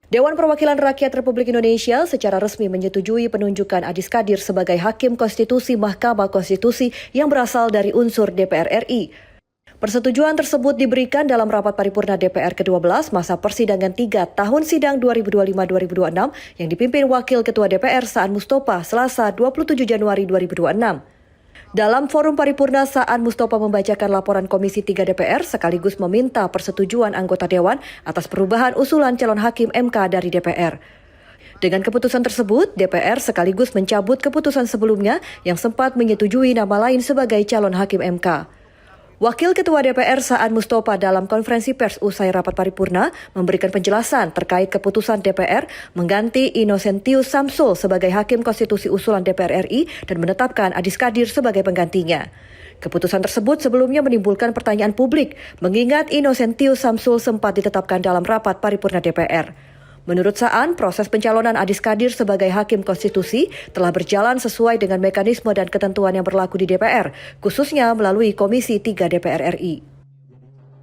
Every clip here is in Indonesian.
Dewan Perwakilan Rakyat Republik Indonesia secara resmi menyetujui penunjukan Adis Kadir sebagai Hakim Konstitusi Mahkamah Konstitusi yang berasal dari unsur DPR RI. Persetujuan tersebut diberikan dalam rapat paripurna DPR ke-12 masa persidangan 3 tahun sidang 2025-2026 yang dipimpin Wakil Ketua DPR Saan Mustopha Selasa 27 Januari 2026. Dalam forum paripurna, Saan Mustopha membacakan laporan Komisi 3 DPR sekaligus meminta persetujuan anggota Dewan atas perubahan usulan calon hakim MK dari DPR. Dengan keputusan tersebut, DPR sekaligus mencabut keputusan sebelumnya yang sempat menyetujui nama lain sebagai calon hakim MK. Wakil Ketua DPR Saan Mustopha dalam konferensi pers usai rapat paripurna memberikan penjelasan terkait keputusan DPR mengganti Innocentius Samsul sebagai Hakim Konstitusi usulan DPR RI dan menetapkan Adis Kadir sebagai penggantinya. Keputusan tersebut sebelumnya menimbulkan pertanyaan publik mengingat Innocentius Samsul sempat ditetapkan dalam rapat paripurna DPR. Menurut Saan, proses pencalonan Adis Kadir sebagai Hakim Konstitusi telah berjalan sesuai dengan mekanisme dan ketentuan yang berlaku di DPR, khususnya melalui Komisi 3 DPR RI.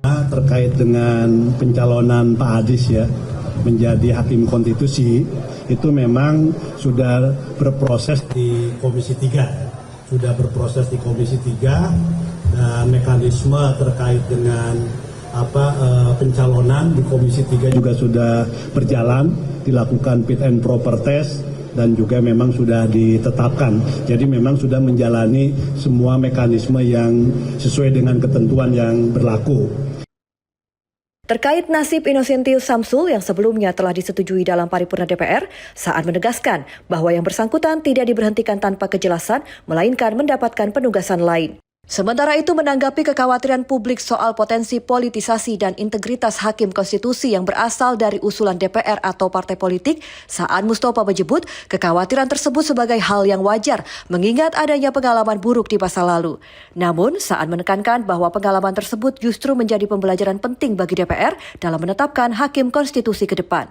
Terkait dengan pencalonan Pak Adis menjadi Hakim Konstitusi, itu memang sudah berproses di Komisi 3. Sudah berproses di Komisi 3 dan mekanisme terkait dengan pencalonan di Komisi 3 juga sudah berjalan, dilakukan fit and proper test dan juga memang sudah ditetapkan. Jadi memang sudah menjalani semua mekanisme yang sesuai dengan ketentuan yang berlaku. Terkait nasib Innocentius Samsul yang sebelumnya telah disetujui dalam paripurna DPR, Saan menegaskan bahwa yang bersangkutan tidak diberhentikan tanpa kejelasan, melainkan mendapatkan penugasan lain. Sementara itu menanggapi kekhawatiran publik soal potensi politisasi dan integritas Hakim Konstitusi yang berasal dari usulan DPR atau partai politik, Saan Mustopha menyebut kekhawatiran tersebut sebagai hal yang wajar mengingat adanya pengalaman buruk di masa lalu. Namun, Saan menekankan bahwa pengalaman tersebut justru menjadi pembelajaran penting bagi DPR dalam menetapkan Hakim Konstitusi ke depan.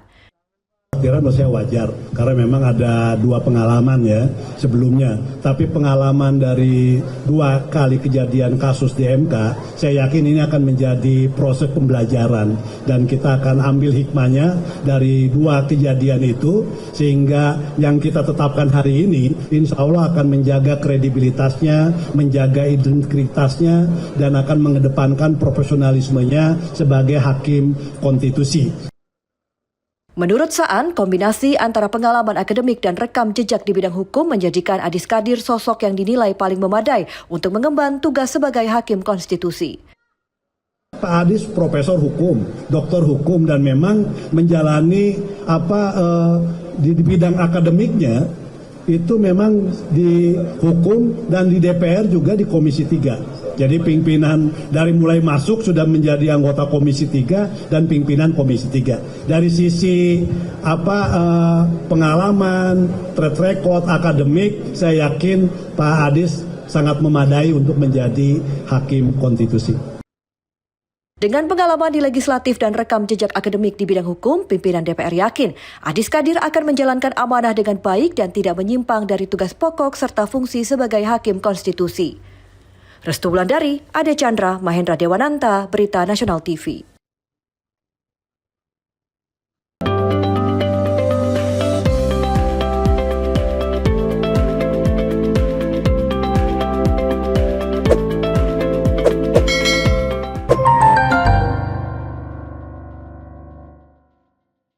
Menurut saya wajar, karena memang ada dua pengalaman sebelumnya. Tapi pengalaman dari 2 kali kejadian kasus di MK, saya yakin ini akan menjadi proses pembelajaran. Dan kita akan ambil hikmahnya dari 2 kejadian itu, sehingga yang kita tetapkan hari ini, insya Allah akan menjaga kredibilitasnya, menjaga integritasnya, dan akan mengedepankan profesionalismenya sebagai Hakim Konstitusi. Menurut Saan, kombinasi antara pengalaman akademik dan rekam jejak di bidang hukum menjadikan Adis Kadir sosok yang dinilai paling memadai untuk mengemban tugas sebagai Hakim Konstitusi. Pak Adis profesor hukum, doktor hukum, dan memang menjalani di bidang akademiknya itu memang di hukum dan di DPR juga di Komisi 3. Jadi pimpinan dari mulai masuk sudah menjadi anggota Komisi 3 dan pimpinan Komisi 3. Dari sisi pengalaman, track record akademik, saya yakin Pak Adis sangat memadai untuk menjadi Hakim Konstitusi. Dengan pengalaman di legislatif dan rekam jejak akademik di bidang hukum, pimpinan DPR yakin Adis Kadir akan menjalankan amanah dengan baik dan tidak menyimpang dari tugas pokok serta fungsi sebagai Hakim Konstitusi. Restu Wulandari, Ade Chandra, Mahendra Dewananta, Berita Nasional TV.